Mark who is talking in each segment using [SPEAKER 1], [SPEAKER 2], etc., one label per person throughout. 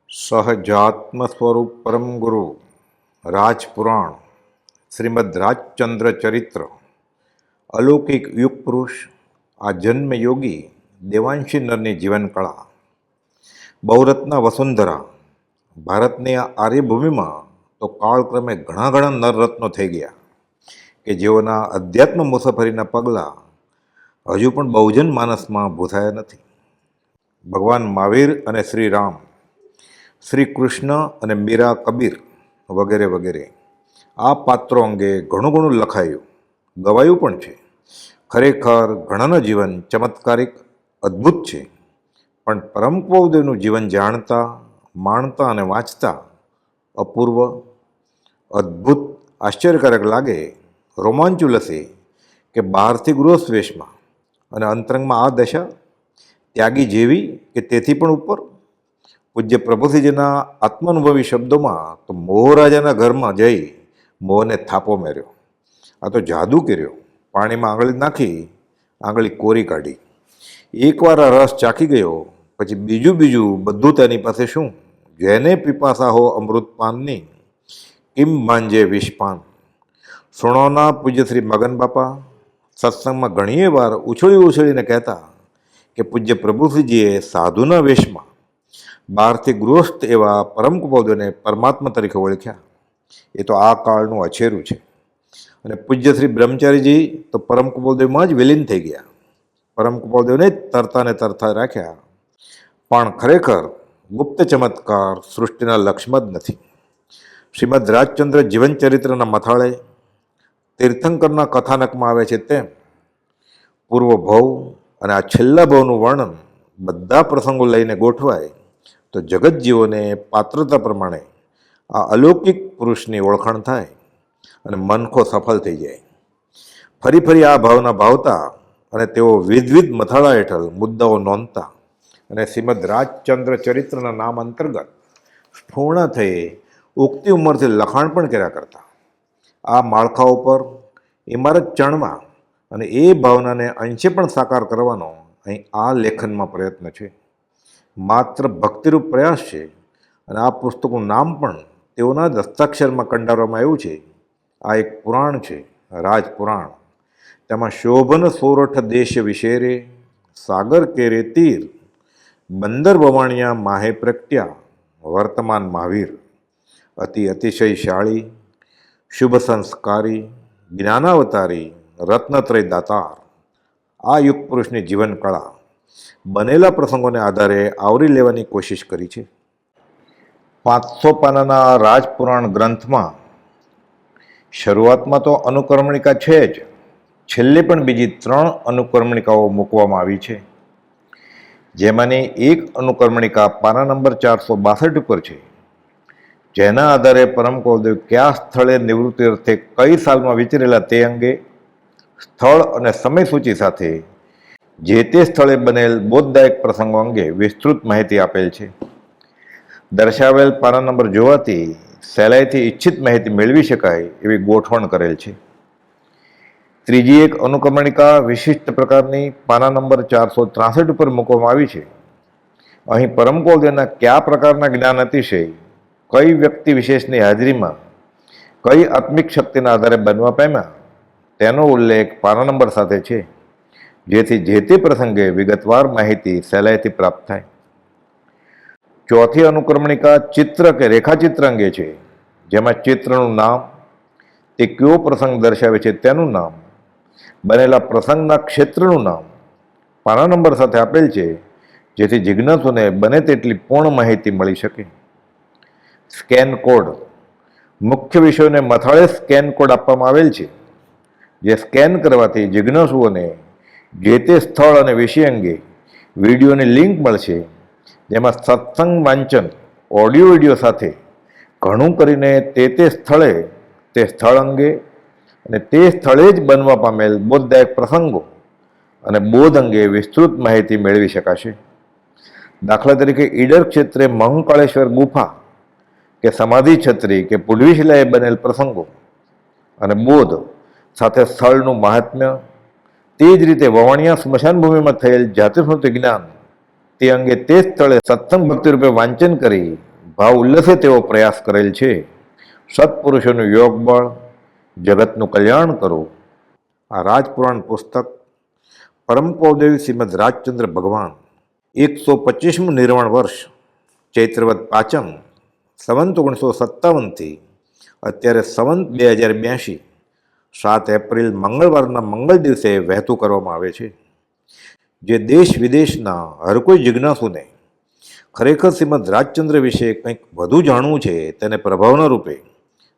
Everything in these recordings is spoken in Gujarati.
[SPEAKER 1] સહજાત્મ સ્વરૂપ પરમ ગુરુ રાજપુરાણ શ્રીમદ રાજચંદ્ર ચરિત્ર અલૌકિક યુગ પુરુષ આ જન્મ યોગી દેવાંશી નરની જીવનકળા બહુરત્ન વસુંધરા ભારતની આ આર્યભૂમિમાં તો કાળક્રમે ઘણા નરરત્નો થઈ ગયા કે જેઓના અધ્યાત્મ મુસાફરીના પગલાં હજુ પણ બહુજન માનસમાં ભૂસાયા નથી. ભગવાન મહાવીર અને શ્રી રામ, શ્રી કૃષ્ણ અને મીરા કબીર વગેરે વગેરે આ પાત્રો અંગે ઘણું લખાયું, ગવાયું પણ છે. ખરેખર ઘણાનું જીવન ચમત્કારિક, અદ્ભુત છે. પણ પરમ કૌદેવનું જીવન જાણતા, માણતા અને વાંચતા અપૂર્વ, અદ્ભુત, આશ્ચર્યકારક લાગે, રોમાંચ ઉલસે કે બહારથી ગૃહસ્થ વેશમાં અને અંતરંગમાં આ દશા ત્યાગી જેવી કે તેથી પણ ઉપર. પૂજ્ય પ્રભુશ્રીજીના આત્માનુભવી શબ્દોમાં તો મોહરાજાના ઘરમાં જઈ મોહને થાપો માર્યો. આ તો જાદુ કર્યો. પાણીમાં આંગળી નાખી આંગળી કોરી કાઢી. એકવાર આ રસ ચાખી ગયો પછી બીજું બધું તેની પાસે શું? જેને પીપાસા હો અમૃતપાનની કિમ માંજે વિષપાન. સુણોના પૂજ્ય શ્રી મગન બાપા સત્સંગમાં ઘણીએ વાર ઉછળીને કહેતા કે પૂજ્ય પ્રભુશ્રીજીએ સાધુના વેશમાં બહારથી ગૃહસ્થ એવા પરમ કુપોદોને પરમાત્મા તરીકે ઓળખ્યા. એ તો આ કાળનું અછેરું છે. અને પૂજ્ય શ્રી બ્રહ્મચારીજી તો પરમ કુપોદેવમાં જ વિલીન થઈ ગયા. પરમ કુપોદેવને જ તરતા રાખ્યા. પણ ખરેખર ગુપ્ત ચમત્કાર સૃષ્ટિના લક્ષ્યમાં જ નથી. શ્રીમદ રાજચંદ્ર જીવનચરિત્રના મથાળે તીર્થંકરના કથાનકમાં આવે છે તેમ પૂર્વ ભવ અને આ છેલ્લા ભવનું વર્ણન બધા પ્રસંગો લઈને ગોઠવાય તો જગતજીવોને પાત્રતા પ્રમાણે આ અલૌકિક પુરુષની ઓળખાણ થાય અને મનખો સફળ થઈ જાય. ફરી આ ભાવના ભાવતા અને તેઓ વિવિધ મથાળા હેઠળ મુદ્દાઓ નોંધતા અને શ્રીમદ રાજચંદ્ર ચરિત્રના નામ અંતર્ગત પૂર્ણ થઈ ઉગતી ઉંમરથી લખાણ પણ કર્યા કરતા. આ માળખાઓ પર ઇમારત ચણવા અને એ ભાવનાને અંશે પણ સાકાર કરવાનો અહીં આ લેખનમાં પ્રયત્ન છે. માત્ર ભક્તિરૂપ પ્રયાસ છે. અને આ પુસ્તકનું નામ પણ તેઓના જ હસ્તાક્ષરમાં કંડારવામાં આવ્યું છે. આ એક પુરાણ છે, રાજપુરાણ. તેમાં શોભન સોરઠ દેશ વિશેરે, સાગર કેરે તીર, બંદર વવાણિયા માહે પ્રગટ્યા, વર્તમાન મહાવીર, અતિશયશાળી, શુભ સંસ્કારી, જ્ઞાનાવતારી, રત્નત્રય દાતાર. આ યુગ પુરુષની જીવન કળા બનેલા પ્રસંગોને આધારે આવરી લેવાની કોશિશ કરી છે. 500 પાનાના રાજપુરાણ ગ્રંથમાં શરૂઆતમાં તો અનુક્રમણિકા છે જ, છેલ્લે પણ બીજી 3 અનુક્રમણિકાઓ મૂકવામાં આવી છે. જેમાંની એક અનુક્રમણિકા પાના નંબર 462 ઉપર છે, જેના આધારે પરમ કૌદેવ કયા સ્થળે નિવૃત્તિ અર્થે કઈ સાલમાં વિચરેલા તે અંગે સ્થળ અને સમય સૂચિ સાથે જે તે સ્થળે બનેલ બોધદાયક પ્રસંગો અંગે વિસ્તૃત માહિતી આપેલ છે. દર્શાવેલ પાના નંબર જોવાથી સહેલાઈથી ઈચ્છિત માહિતી મેળવી શકાય એવી ગોઠવણ કરેલ છે. ત્રીજી એક અનુક્રમણિકા વિશિષ્ટ પ્રકારની પાના નંબર 463 ઉપર મૂકવામાં આવી છે. અહીં પરમ કૌદેવના કયા પ્રકારના જ્ઞાન અતિશય કઈ વ્યક્તિ વિશેષની હાજરીમાં કઈ આત્મિક શક્તિના આધારે બનવા પામ્યા તેનો ઉલ્લેખ પાના નંબર સાથે છે, જેથી જે તે પ્રસંગે વિગતવાર માહિતી સહેલાઈથી પ્રાપ્ત થાય. ચોથી અનુક્રમણિકા ચિત્ર કે રેખાચિત્ર અંગે છે, જેમાં ચિત્રનું નામ, તે કયો પ્રસંગ દર્શાવે છે તેનું નામ, બનેલા પ્રસંગના ક્ષેત્રનું નામ પાના નંબર સાથે આપેલ છે, જેથી જિજ્ઞાસુને બને તેટલી પૂર્ણ માહિતી મળી શકે. સ્કેન કોડ, મુખ્ય વિષયોને મથાળે સ્કેન કોડ આપવામાં આવેલ છે, જે સ્કેન કરવાથી જિજ્ઞાસુઓને જે તે સ્થળ અને વિષય અંગે વિડીયોની લિંક મળશે, જેમાં સત્સંગ વાંચન ઓડિયો વિડીયો સાથે ઘણું કરીને તે સ્થળે તે સ્થળ અંગે અને તે સ્થળે જ બનવા પામેલ બોધદાયક પ્રસંગો અને બોધ અંગે વિસ્તૃત માહિતી મેળવી શકાશે. દાખલા તરીકે ઈડર ક્ષેત્રે મહંકાળેશ્વર ગુફા કે સમાધિ છત્રી કે પુડવી શિલાએ બનેલ પ્રસંગો અને બોધ સાથે સ્થળનું મહાત્મ્ય, તે જ રીતે વવાણિયા સ્મશાન ભૂમિમાં થયેલ જાતિસ્મૃતિ જ્ઞાન તે અંગે તે સ્થળે સત્સંગ ભક્તિ રૂપે વાંચન કરી ભાવ ઉલ્લસે તેઓ પ્રયાસ કરેલ છે. સત્પુરુષોનું યોગ બળ, જગતનું કલ્યાણ કરો. આ રાજપુરાણ પુસ્તક પરમ કુળદેવી શ્રીમદ રાજચંદ્ર ભગવાન 125મું નિર્વાણ વર્ષ ચૈત્રવદ પાંચમ સંવંત 1957થી અત્યારે સંવંત 2082 7 એપ્રિલ મંગળવારના મંગળ દિવસે વહેતું કરવામાં આવે છે. જે દેશ વિદેશના હર કોઈ જિજ્ઞાસુને ખરેખર શ્રીમદ રાજચંદ્ર વિશે કંઈક વધુ જાણવું છે તેને પ્રભાવના રૂપે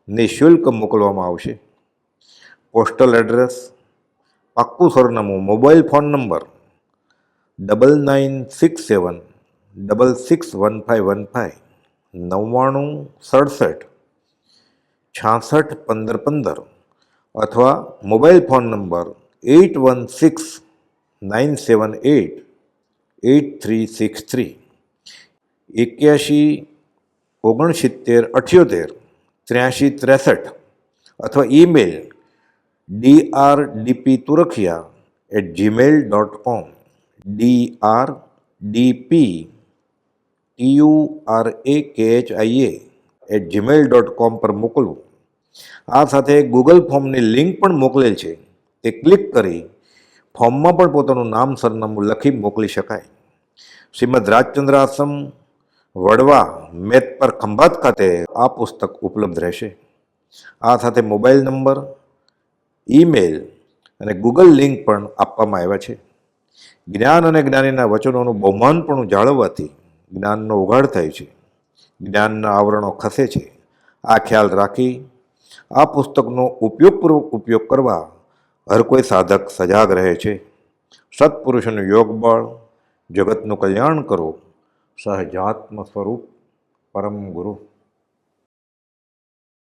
[SPEAKER 1] નિઃશુલ્ક મોકલવામાં આવશે. પોસ્ટલ એડ્રેસ, પાક્કું સરનામું, મોબાઈલ ફોન નંબર 9967661515 9967 661515 અથવા મોબાઈલ ફોન નંબર 8169788363 8169788363 અથવા ઈમેલ drdpturakhiya@gmail.com drdpturakhiya@gmail.com પર મોકલવું. આ સાથે ગૂગલ ફોર્મની લિંક પણ મોકલેલ છે, તે ક્લિક કરી ફોર્મમાં પણ પોતાનું નામ સરનામું લખી મોકલી શકાય. શ્રીમદ રાજચંદ્ર આશ્રમ વડવા મેત પર ખંભાત ખાતે આ પુસ્તક ઉપલબ્ધ રહેશે. આ સાથે મોબાઈલ નંબર, ઈમેલ અને ગૂગલ લિંક પણ આપવામાં આવ્યા છે. જ્ઞાન અને જ્ઞાનીના વચનોનું બહુમાનપણું જાળવવાથી જ્ઞાનનો ઉઘાડ થાય છે, જ્ઞાનના આવરણો ખસે છે. આ ખ્યાલ રાખી આ પુસ્તકનો ઉપયોગપૂર્વક ઉપયોગ કરવા હર કોઈ સાધક સજાગ રહે છે. સત્પુરુષોનું યોગ બળ, જગતનું કલ્યાણ કરો. સહજાત્મ સ્વરૂપ પરમ ગુરુ.